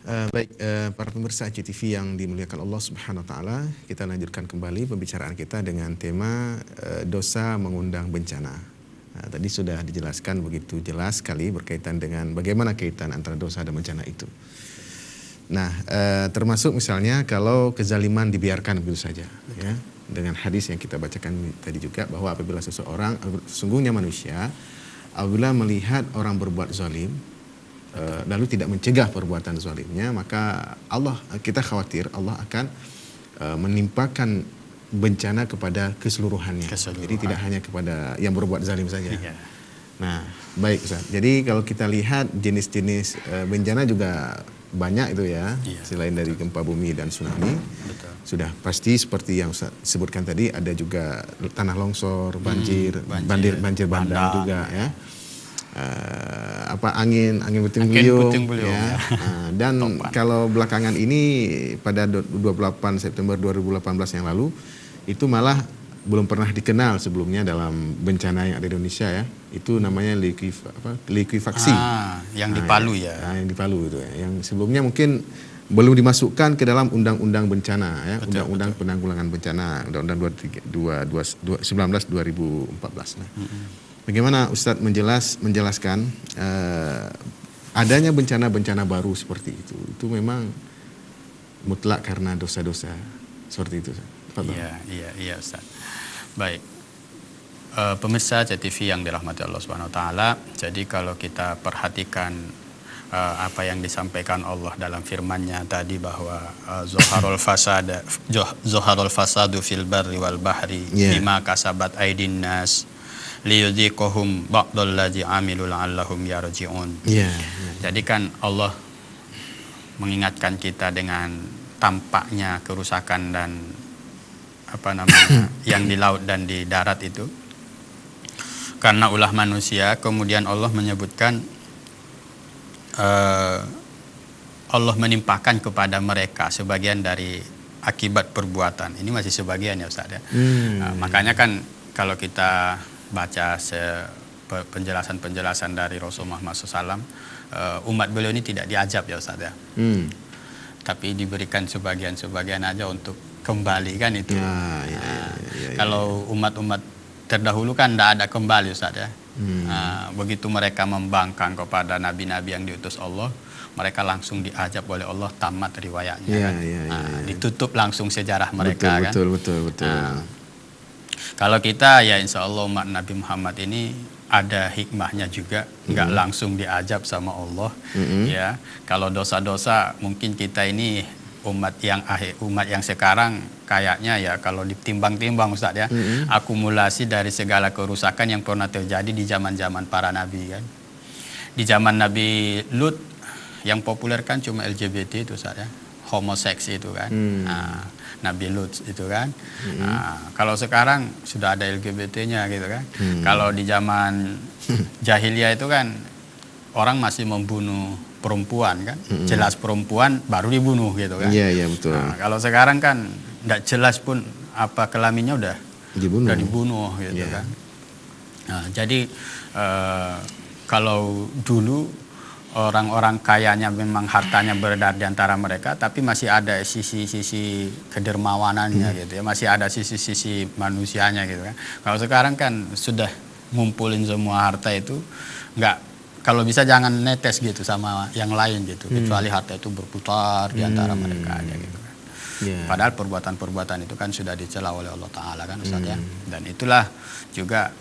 Para pemirsa ICTV yang dimuliakan Allah Subhanahu Wa Taala, kita lanjutkan kembali pembicaraan kita dengan tema dosa mengundang bencana. Tadi sudah dijelaskan begitu jelas sekali berkaitan dengan bagaimana kaitan antara dosa dan bencana itu. Nah, termasuk misalnya kalau kezaliman dibiarkan begitu saja, ya, dengan hadis yang kita bacakan tadi juga bahwa apabila seseorang, sesungguhnya manusia, apabila melihat orang berbuat zalim, lalu tidak mencegah perbuatan zalimnya, maka kita khawatir Allah akan menimpakan bencana kepada keseluruhannya. Jadi tidak hanya kepada yang berbuat zalim saja. Iya. Nah, baik Ustaz. Jadi kalau kita lihat jenis-jenis bencana juga banyak itu ya, selain dari gempa bumi dan tsunami. Betul. Sudah pasti seperti yang Ustaz sebutkan tadi, ada juga tanah longsor, banjir bandang juga ya. Angin puting beliung ya. Dan kalau belakangan ini pada 28 September 2018 yang lalu itu malah belum pernah dikenal sebelumnya dalam bencana yang ada di Indonesia ya. Itu namanya likuifaksi. Yang di Palu ya. Yang di Palu itu ya. Yang sebelumnya mungkin belum dimasukkan ke dalam undang-undang bencana ya, undang-undang penanggulangan bencana, undang-undang 19 2014. Nah. Bagaimana Ustadz menjelaskan adanya bencana-bencana baru seperti itu? Itu memang mutlak karena dosa-dosa seperti itu. Iya Ustadz. Baik. Pemirsa CTV yang dirahmati Allah Subhanahu Wa Taala. Jadi kalau kita perhatikan apa yang disampaikan Allah dalam firman-Nya tadi bahwa zoharul fasadu fil barri wal bahri bima kasabat aydin nas liyudhiqahum ba'dallazi amilu la'allahum yarji'un. Jadi kan Allah mengingatkan kita dengan tampaknya kerusakan dan yang di laut dan di darat itu karena ulah manusia. Kemudian Allah menyebutkan Allah menimpakan kepada mereka sebagian dari akibat perbuatan. Ini masih sebagian ya Ustaz ya. Makanya kan kalau kita baca penjelasan dari Rasulullah SAW, umat beliau ini tidak diajab ya Ustaz ya. Tapi diberikan sebagian aja untuk kembali kan itu. Kalau umat-umat terdahulu kan tidak ada kembali Ustaz ya. Begitu mereka membangkang kepada nabi-nabi yang diutus Allah, mereka langsung diajab oleh Allah, tamat riwayatnya ditutup langsung sejarah mereka. Betul. Kalau kita ya insya Allah umat Nabi Muhammad ini ada hikmahnya juga, nggak langsung diajab sama Allah. Ya, kalau dosa-dosa mungkin kita ini umat yang sekarang kayaknya ya kalau ditimbang-timbang Ustaz ya, akumulasi dari segala kerusakan yang pernah terjadi di zaman-zaman para nabi kan. Di zaman Nabi Lut yang populer kan cuma LGBT itu Ustaz ya, homoseks itu kan. Nabi Lut itu kan. Kalau sekarang sudah ada LGBT-nya gitu kan. Kalau di zaman jahiliyah itu kan orang masih membunuh perempuan kan. Jelas perempuan baru dibunuh gitu kan. Iya betul. Kalau sekarang kan tidak jelas pun apa kelaminnya udah dibunuh gitu kan. Jadi kalau dulu orang-orang kayanya memang hartanya beredar di antara mereka, tapi masih ada sisi-sisi kedermawanannya gitu ya, masih ada sisi-sisi manusianya gitu kan. Kalau sekarang kan sudah ngumpulin semua harta itu, kalau bisa jangan netes gitu sama yang lain gitu, kecuali harta itu berputar di antara mereka aja gitu kan. Padahal perbuatan-perbuatan itu kan sudah dicela oleh Allah Ta'ala kan Ustaz ya. Dan itulah juga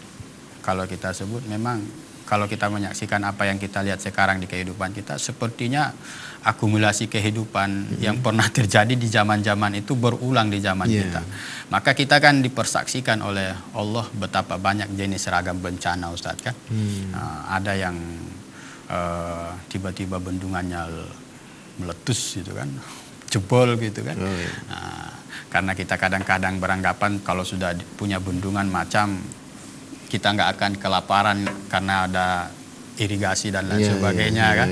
kalau kita sebut memang kalau kita menyaksikan apa yang kita lihat sekarang di kehidupan kita, sepertinya akumulasi kehidupan yang pernah terjadi di zaman-zaman itu berulang di zaman kita. Maka kita kan dipersaksikan oleh Allah betapa banyak jenis ragam bencana Ustaz kan. Ada yang tiba-tiba bendungannya meletus gitu kan, jebol gitu kan. Karena kita kadang-kadang beranggapan kalau sudah punya bendungan macam kita nggak akan kelaparan karena ada irigasi dan lain sebagainya kan.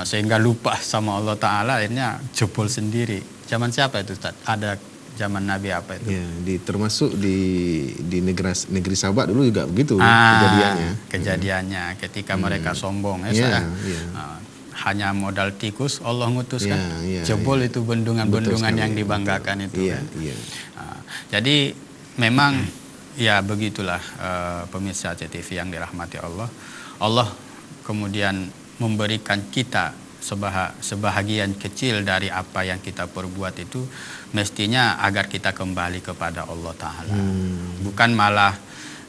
Sehingga lupa sama Allah Ta'ala, akhirnya jebol sendiri. Zaman siapa itu Ustaz? Ada zaman Nabi apa itu? Termasuk di negeri Sabak dulu juga begitu kejadiannya. Ketika mereka sombong hanya modal tikus Allah ngutuskan, Ya, jebol itu bendungan-bendungan yang dibanggakan itu kan. Jadi memang ya begitulah pemirsa CTV yang dirahmati Allah. Allah kemudian memberikan kita sebahagian kecil dari apa yang kita perbuat itu mestinya agar kita kembali kepada Allah Ta'ala. Bukan malah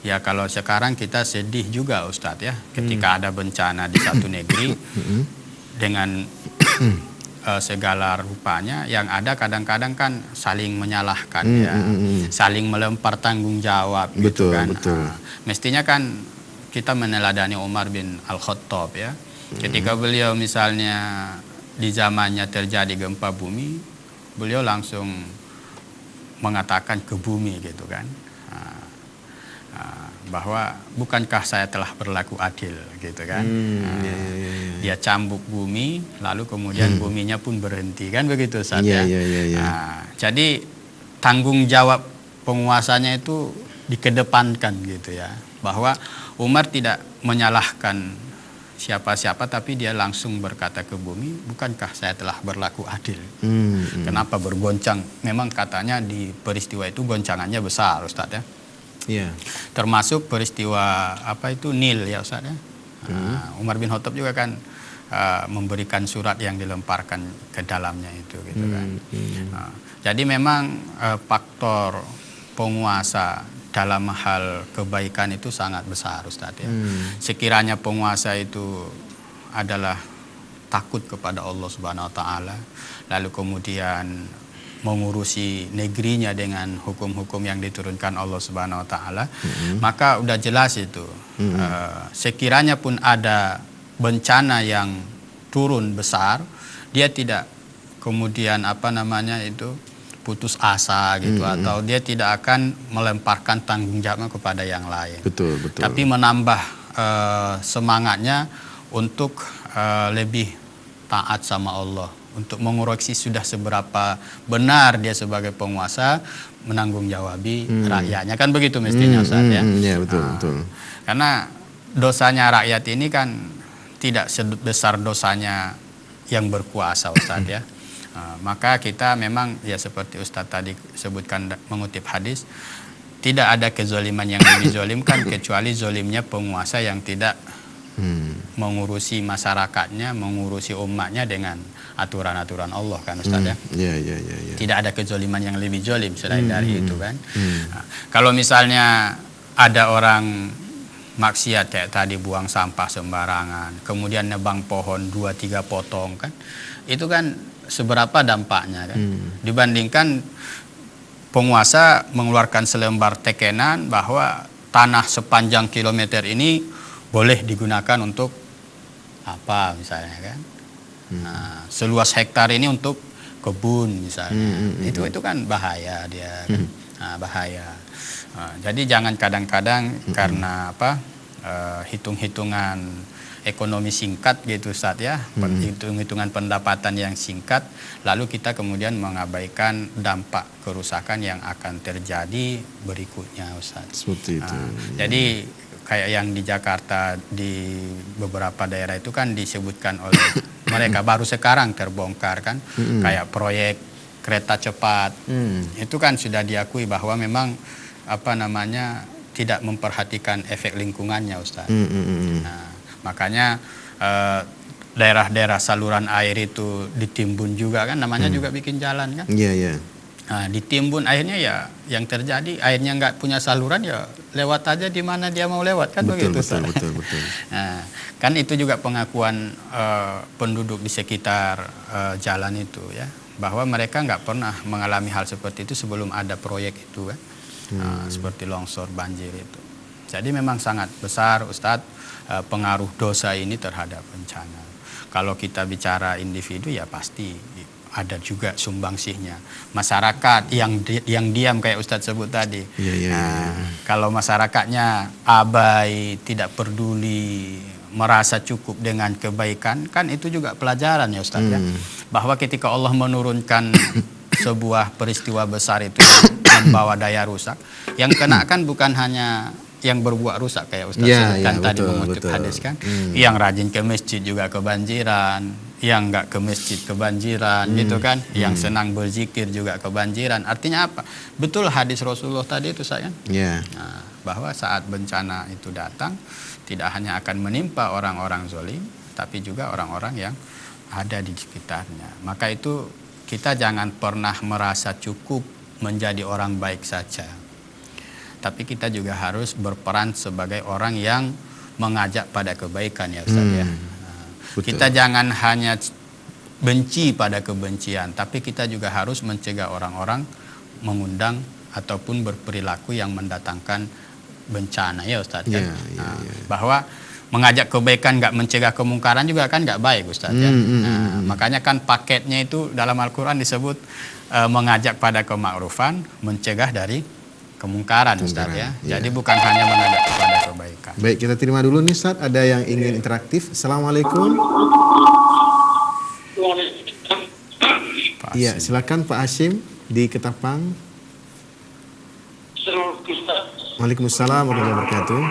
ya kalau sekarang kita sedih juga Ustadz ya ketika ada bencana di satu negeri dengan segala rupanya yang ada kadang-kadang kan saling menyalahkan saling melempar tanggung jawab gitu kan. Mestinya kan kita meneladani Umar bin Al-Khattab ya. Ketika beliau misalnya di zamannya terjadi gempa bumi, beliau langsung mengatakan ke bumi gitu kan, bahwa bukankah saya telah berlaku adil gitu kan. Dia cambuk bumi, lalu kemudian buminya pun berhenti kan begitu Ustaz ya. Jadi tanggung jawab penguasanya itu dikedepankan gitu ya, bahwa Umar tidak menyalahkan siapa-siapa tapi dia langsung berkata ke bumi, bukankah saya telah berlaku adil? Kenapa bergoncang? Memang katanya di peristiwa itu goncangannya besar Ustadz ya. Termasuk peristiwa apa itu Nil ya Ustadz ya. Umar bin Khattab juga kan memberikan surat yang dilemparkan ke dalamnya itu gitu kan. Jadi memang faktor penguasa dalam hal kebaikan itu sangat besar Ustadz ya. Sekiranya penguasa itu adalah takut kepada Allah Subhanahu wa taala, lalu kemudian mengurusi negerinya dengan hukum-hukum yang diturunkan Allah Subhanahu wa taala, maka udah jelas itu. Sekiranya pun ada bencana yang turun besar, dia tidak kemudian putus asa gitu, atau dia tidak akan melemparkan tanggung jawabnya kepada yang lain. Betul. Tapi menambah semangatnya untuk lebih taat sama Allah, untuk mengoreksi sudah seberapa benar dia sebagai penguasa menanggung jawabi rakyatnya kan begitu mestinya Ustaz ya. Iya betul. Karena dosanya rakyat ini kan tidak sebesar dosanya yang berkuasa Ustaz ya. Maka kita memang ya seperti Ustadz tadi sebutkan mengutip hadis, tidak ada kezoliman yang lebih zolim kan kecuali zolimnya penguasa yang tidak mengurusi masyarakatnya, mengurusi umatnya dengan aturan-aturan Allah kan Ustadz ya. Tidak ada kezoliman yang lebih zolim selain dari itu kan. Kalau misalnya ada orang maksiat kayak tadi buang sampah sembarangan, kemudian nebang pohon 2-3 potong kan, itu kan seberapa dampaknya kan, dibandingkan penguasa mengeluarkan selembar tekenan bahwa tanah sepanjang kilometer ini boleh digunakan untuk apa misalnya kan, seluas hektar ini untuk kebun misalnya, itu kan bahaya dia kan? Bahaya. Jadi jangan kadang-kadang karena hitung-hitungan ekonomi singkat gitu Ustaz ya, hitung-hitungan pendapatan yang singkat, lalu kita kemudian mengabaikan dampak kerusakan yang akan terjadi berikutnya Ustaz. Seperti itu. Jadi kayak yang di Jakarta di beberapa daerah itu kan disebutkan oleh mereka baru sekarang terbongkar kan, kayak proyek kereta cepat, itu kan sudah diakui bahwa memang tidak memperhatikan efek lingkungannya Ustaz. Makanya daerah-daerah saluran air itu ditimbun juga kan, namanya juga bikin jalan kan. Nah, ditimbun akhirnya ya yang terjadi airnya nggak punya saluran ya lewat aja di mana dia mau lewat kan. Betul. Nah, kan itu juga pengakuan penduduk di sekitar jalan itu ya, bahwa mereka nggak pernah mengalami hal seperti itu sebelum ada proyek itu kan. Seperti longsor, banjir itu. Jadi memang sangat besar Ustadz pengaruh dosa ini terhadap bencana. Kalau kita bicara individu ya pasti ada juga sumbangsihnya. Masyarakat yang diam kayak Ustadz sebut tadi. Kalau masyarakatnya abai, tidak peduli, merasa cukup dengan kebaikan, kan itu juga pelajaran ya Ustadz ya. Bahwa ketika Allah menurunkan sebuah peristiwa besar itu membawa daya rusak, yang kena kan bukan hanya yang berbuat rusak kayak Ustaz Ya, sebutkan ya, tadi betul, mengutip betul. hadis kan. Yang rajin ke masjid juga kebanjiran, yang nggak ke masjid kebanjiran gitu kan. Yang senang berzikir juga kebanjiran. Artinya apa? Betul hadis Rasulullah tadi itu saya. Ya. Nah, bahwa saat bencana itu datang tidak hanya akan menimpa orang-orang zalim, tapi juga orang-orang yang ada di sekitarnya. Maka itu kita jangan pernah merasa cukup menjadi orang baik saja. Tapi kita juga harus berperan sebagai orang yang mengajak pada kebaikan ya Ustaz ya. Betul. Kita jangan hanya benci pada kebencian, tapi kita juga harus mencegah orang-orang mengundang ataupun berperilaku yang mendatangkan bencana ya Ustaz kan. Bahwa mengajak kebaikan nggak mencegah kemungkaran juga kan nggak baik Ustaz ya. Makanya kan paketnya itu dalam Al-Quran disebut mengajak pada kemakrufan, mencegah dari kemungkaran Ustaz ya. Jadi bukan hanya mengajak kepada kebaikan. Baik, kita terima dulu nih Ustaz, ada yang ingin interaktif. Assalamualaikum. Iya, silakan Pak Hashim di Ketapang. Waalaikumsalam warahmatullahi wabarakatuh.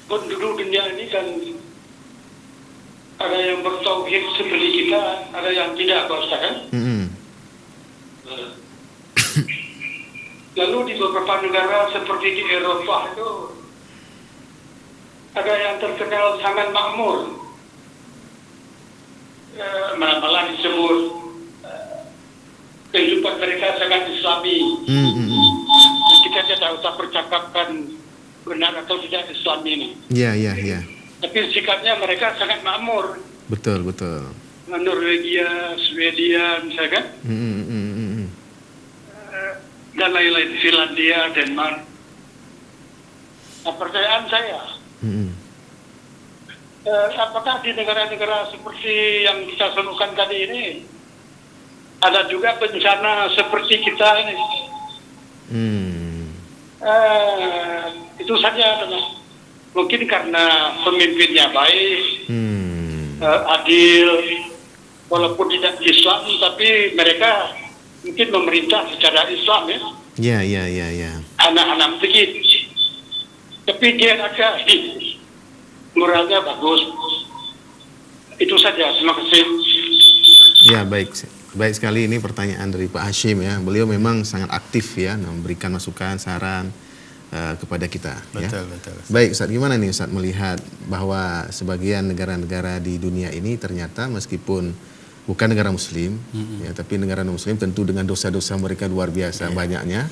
Penduduk dunia ini kan ada yang bertauhid seperti kita, ada yang tidak, Pak Ustaz kan? Lalu di beberapa negara seperti di Eropa itu ada yang terkenal sangat makmur, malah disebut kehidupan mereka sangat Islami. Kita tidak usah percakapkan benar atau tidak Islami ini. Iya. Tapi sikapnya mereka sangat makmur. Betul. Norwegia, Swedia misalkan, dan lain-lain, Finlandia, Denmark. Nah, pertanyaan saya, apakah di negara-negara seperti yang kita sebutkan tadi ini ada juga bencana seperti kita ini? Itu saja, mungkin karena pemimpinnya baik, adil, walaupun tidak Islam, tapi mereka mungkin memerintah secara Islam ya. Iya. Anak-anak sedikit, tapi dia agak moralnya bagus. Itu saja, terima kasih. Ya, baik sekali ini pertanyaan dari Pak Hashim ya. Beliau memang sangat aktif ya, memberikan masukan, saran kepada kita. Betul. Baik Ustaz, gimana nih Ustaz melihat bahwa sebagian negara-negara di dunia ini ternyata meskipun bukan negara muslim, ya, tapi negara non-muslim tentu dengan dosa-dosa mereka luar biasa banyaknya.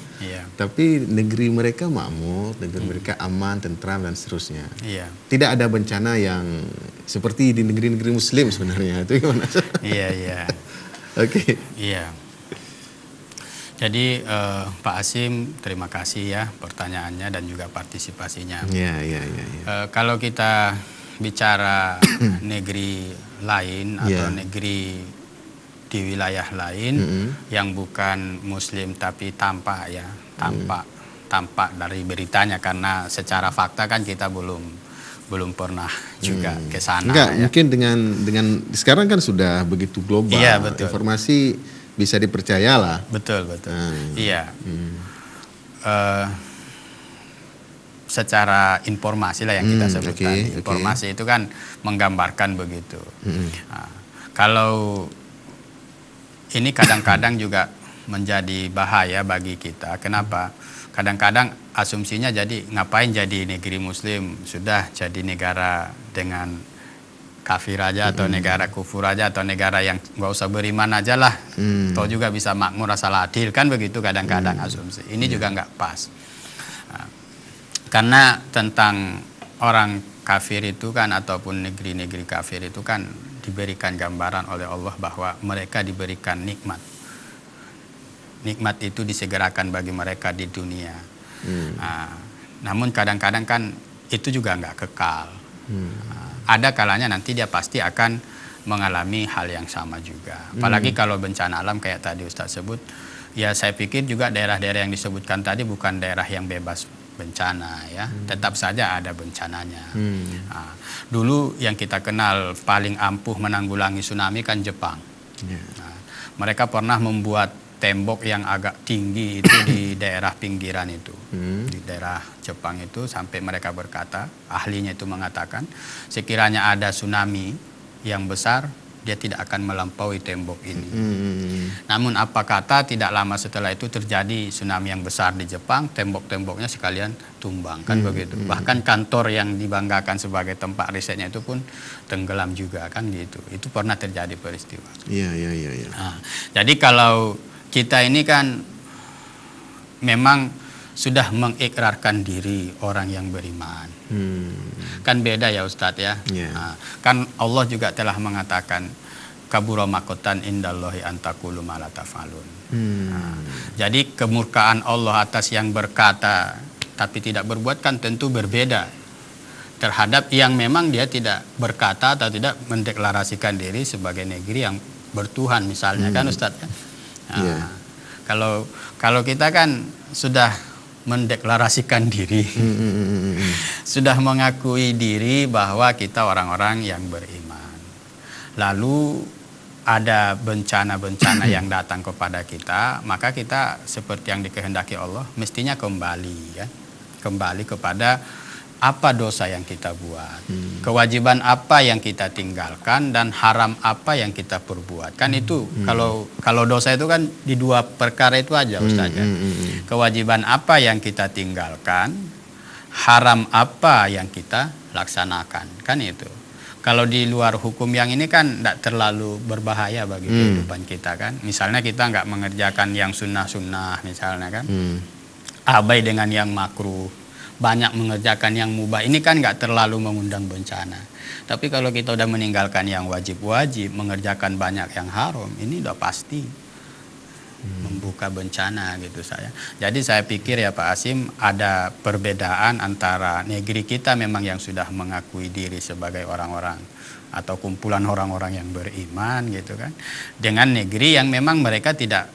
Tapi negeri mereka makmur, negeri mereka aman, tentram dan seterusnya. Tidak ada bencana yang seperti di negeri-negeri muslim sebenarnya. Itu gimana? Iya. Oke. Iya. Jadi Pak Hashim, terima kasih ya pertanyaannya dan juga partisipasinya. Iya. Kalau kita bicara negeri lain atau negeri di wilayah lain yang bukan muslim tapi tampak dari beritanya, karena secara fakta kan kita belum pernah juga ke sana. Enggak, mungkin dengan sekarang kan sudah begitu global. Iya, betul. Informasi bisa dipercaya lah. Betul. Iya. Secara informasi lah yang kita sebut tadi. Informasi itu kan menggambarkan begitu. Nah, kalau ini kadang-kadang juga menjadi bahaya bagi kita. Kenapa? Kadang-kadang asumsinya jadi ngapain jadi negeri muslim, sudah jadi negara dengan kafir aja atau negara kufur aja atau negara yang nggak usah beriman aja lah. Toh juga bisa makmur asal adil, kan begitu kadang-kadang asumsi. Ini juga nggak pas. Karena tentang orang kafir itu kan ataupun negeri-negeri kafir itu kan diberikan gambaran oleh Allah bahwa mereka diberikan nikmat. Nikmat itu disegerakan bagi mereka di dunia. Namun kadang-kadang kan itu juga nggak kekal. Ada kalanya nanti dia pasti akan mengalami hal yang sama juga. Apalagi kalau bencana alam kayak tadi Ustaz sebut, ya saya pikir juga daerah-daerah yang disebutkan tadi bukan daerah yang bebas bencana ya, tetap saja ada bencananya. Dulu yang kita kenal paling ampuh menanggulangi tsunami kan Jepang. Mereka pernah membuat tembok yang agak tinggi itu di daerah pinggiran itu, di daerah Jepang itu, sampai mereka berkata, ahlinya itu mengatakan, sekiranya ada tsunami yang besar, dia tidak akan melampaui tembok ini. Namun apa kata tidak lama setelah itu terjadi tsunami yang besar di Jepang, tembok-temboknya sekalian tumbang, kan begitu. Bahkan kantor yang dibanggakan sebagai tempat risetnya itu pun tenggelam juga, kan gitu. Itu pernah terjadi peristiwa. Iya. Nah, jadi kalau kita ini kan memang sudah mengikrarkan diri orang yang beriman. Kan beda ya Ustadz ya. Yeah. Nah, kan Allah juga telah mengatakan kabura maqtan indallahi antaqulu ma la taf'alun. Nah, jadi kemurkaan Allah atas yang berkata tapi tidak berbuat kan tentu berbeda terhadap yang memang dia tidak berkata atau tidak mendeklarasikan diri sebagai negeri yang bertuhan misalnya, kan Ustadz ya. Nah, Yeah. Kalau kita kan sudah mendeklarasikan diri, sudah mengakui diri bahwa kita orang-orang yang beriman. Lalu ada bencana-bencana yang datang kepada kita, maka kita seperti yang dikehendaki Allah mestinya kembali ya, kembali kepada apa dosa yang kita buat, kewajiban apa yang kita tinggalkan, dan haram apa yang kita perbuat. Kan itu kalau dosa itu kan di dua perkara itu aja Ustaz ya. Kewajiban apa yang kita tinggalkan, haram apa yang kita laksanakan, kan itu. Kalau di luar hukum yang ini kan tidak terlalu berbahaya bagi kehidupan kita kan. Misalnya kita nggak mengerjakan yang sunnah-sunnah misalnya kan, abai dengan yang makruh, banyak mengerjakan yang mubah, ini kan nggak terlalu mengundang bencana. Tapi kalau kita udah meninggalkan yang wajib-wajib, mengerjakan banyak yang haram, ini udah pasti membuka bencana gitu saya. Jadi saya pikir ya Pak Asim, ada perbedaan antara negeri kita memang yang sudah mengakui diri sebagai orang-orang atau kumpulan orang-orang yang beriman gitu kan, dengan negeri yang memang mereka tidak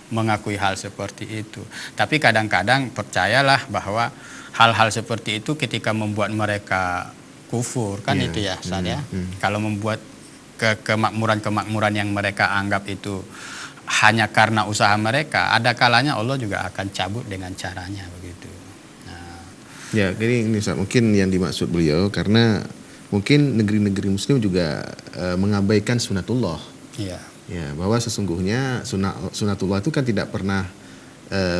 mengakui hal seperti itu. Tapi kadang-kadang percayalah bahwa hal-hal seperti itu ketika membuat mereka kufur kan itu ya Ustaz ya. Kalau membuat kemakmuran-kemakmuran yang mereka anggap itu hanya karena usaha mereka, ada kalanya Allah juga akan cabut dengan caranya begitu. Nah. Ya, jadi ini Ustaz, mungkin yang dimaksud beliau karena mungkin negeri-negeri Muslim juga mengabaikan sunatullah. Iya. Ya, bahwa sesungguhnya sunatullah itu kan tidak pernah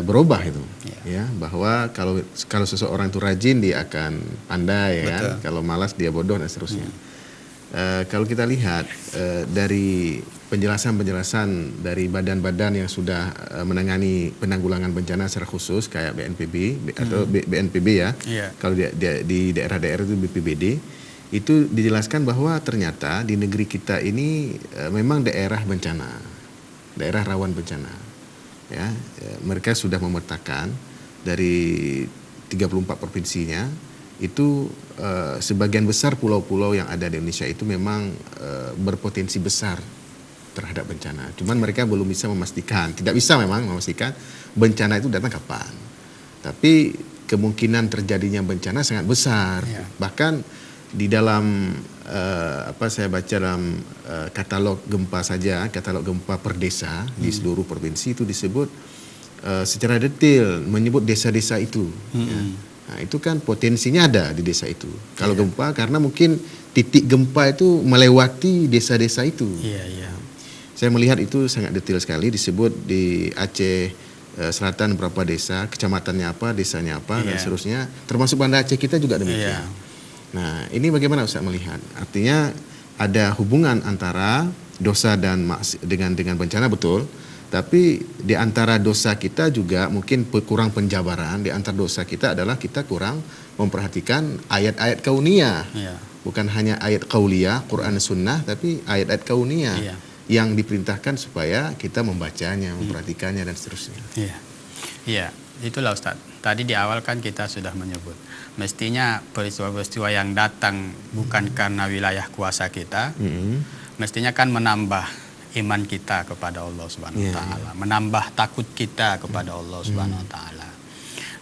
berubah itu. Ya, bahwa kalau seseorang itu rajin dia akan pandai ya kan, kalau malas dia bodoh dan seterusnya. Kalau kita lihat dari penjelasan dari badan-badan yang sudah menangani penanggulangan bencana secara khusus kayak BNPB atau BNPB ya. Kalau di daerah-daerah itu BPBD, itu dijelaskan bahwa ternyata di negeri kita ini memang daerah bencana, daerah rawan bencana. Ya, mereka sudah memetakan dari 34 provinsinya itu sebagian besar pulau-pulau yang ada di Indonesia itu memang berpotensi besar terhadap bencana. Cuman mereka belum bisa memastikan, tidak bisa memang memastikan bencana itu datang kapan. Tapi kemungkinan terjadinya bencana sangat besar. Bahkan di dalam saya baca dalam katalog gempa saja, katalog gempa per desa di seluruh provinsi itu disebut secara detail menyebut desa-desa itu. Ya. Nah, itu kan potensinya ada di desa itu. Kalau gempa karena mungkin titik gempa itu melewati desa-desa itu. Saya melihat itu sangat detail sekali, disebut di Aceh Selatan berapa desa, kecamatannya apa, desanya apa dan seterusnya. Termasuk Banda Aceh kita juga demikian. Nah, ini bagaimana Ustaz melihat? Artinya ada hubungan antara dosa dan dengan bencana, betul. Tapi di antara dosa kita juga mungkin kurang penjabaran. Di antara dosa kita adalah kita kurang memperhatikan ayat-ayat kauniyah. Bukan hanya ayat qauliyah, Quran Sunnah, tapi ayat-ayat kauniyah yang diperintahkan supaya kita membacanya, memperhatikannya dan seterusnya. Iya, itulah Ustaz. Tadi di awal kan kita sudah menyebut, mestinya peristiwa-peristiwa yang datang bukan karena wilayah kuasa kita, mestinya kan menambah iman kita kepada Allah Subhanahu wa taala, menambah takut kita kepada Allah Subhanahu wa taala.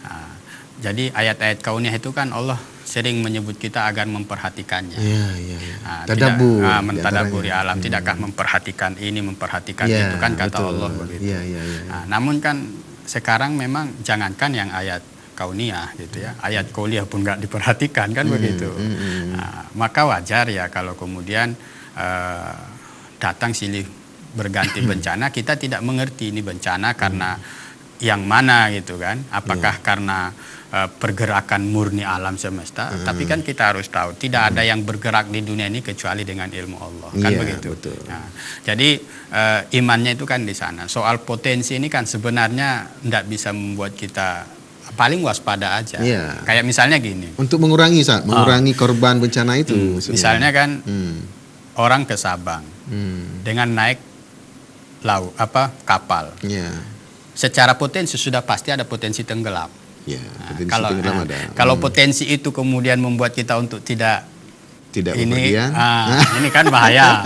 Nah, jadi ayat-ayat kauniyah itu kan Allah sering menyebut kita agar memperhatikannya. Iya, iya, iya. Tadabbur, Tadabbur. mentadaburi alam, tidakkah memperhatikan ini, memperhatikan itu kan kata betul. Allah begitu. Iya, iya, iya. Namun kan sekarang memang jangankan yang ayat kauniyah gitu ya, ayat kauliyah pun nggak diperhatikan kan begitu. Maka wajar ya kalau kemudian datang silih berganti bencana, kita tidak mengerti ini bencana karena yang mana gitu kan, apakah karena pergerakan murni alam semesta, tapi kan kita harus tahu tidak ada yang bergerak di dunia ini kecuali dengan ilmu Allah kan begitu. Betul. Jadi imannya itu kan di sana. Soal potensi ini kan sebenarnya tidak bisa membuat kita paling waspada aja. Kayak misalnya gini. Untuk mengurangi korban bencana itu. Misalnya kan orang ke Sabang dengan naik kapal. Secara potensi sudah pasti ada potensi tenggelam. Kalau potensi itu kemudian membuat kita untuk tidak ini kan bahaya.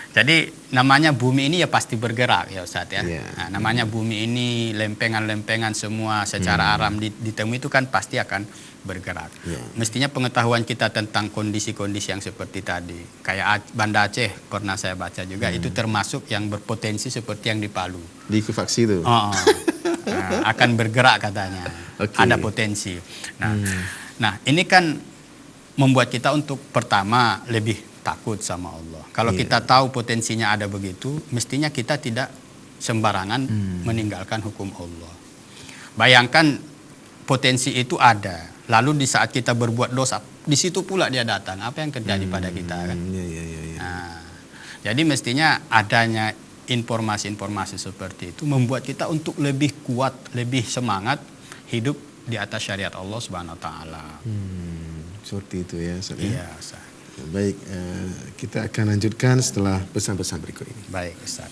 Jadi namanya bumi ini ya pasti bergerak ya Ustadz ya. Namanya bumi ini lempengan-lempengan semua secara alam ditemui itu kan pasti akan bergerak. Mestinya pengetahuan kita tentang kondisi-kondisi yang seperti tadi, kayak Banda Aceh pernah saya baca juga, itu termasuk yang berpotensi seperti yang di Palu. Di Kufaksi itu. Akan bergerak katanya. Ada potensi. Nah, ini kan membuat kita untuk pertama lebih takut sama Allah. Kalau kita tahu potensinya ada begitu, mestinya kita tidak sembarangan meninggalkan hukum Allah. Bayangkan potensi itu ada, lalu di saat kita berbuat dosa, di situ pula dia datang. Apa yang terjadi pada kita kan? Jadi mestinya adanya informasi-informasi seperti itu membuat kita untuk lebih kuat, lebih semangat hidup di atas syariat Allah Subhanahu wa taala. Seperti itu ya, Ustaz. Iya, Ustaz. Baik, kita akan lanjutkan setelah pesan-pesan berikut ini. Baik, Ustaz.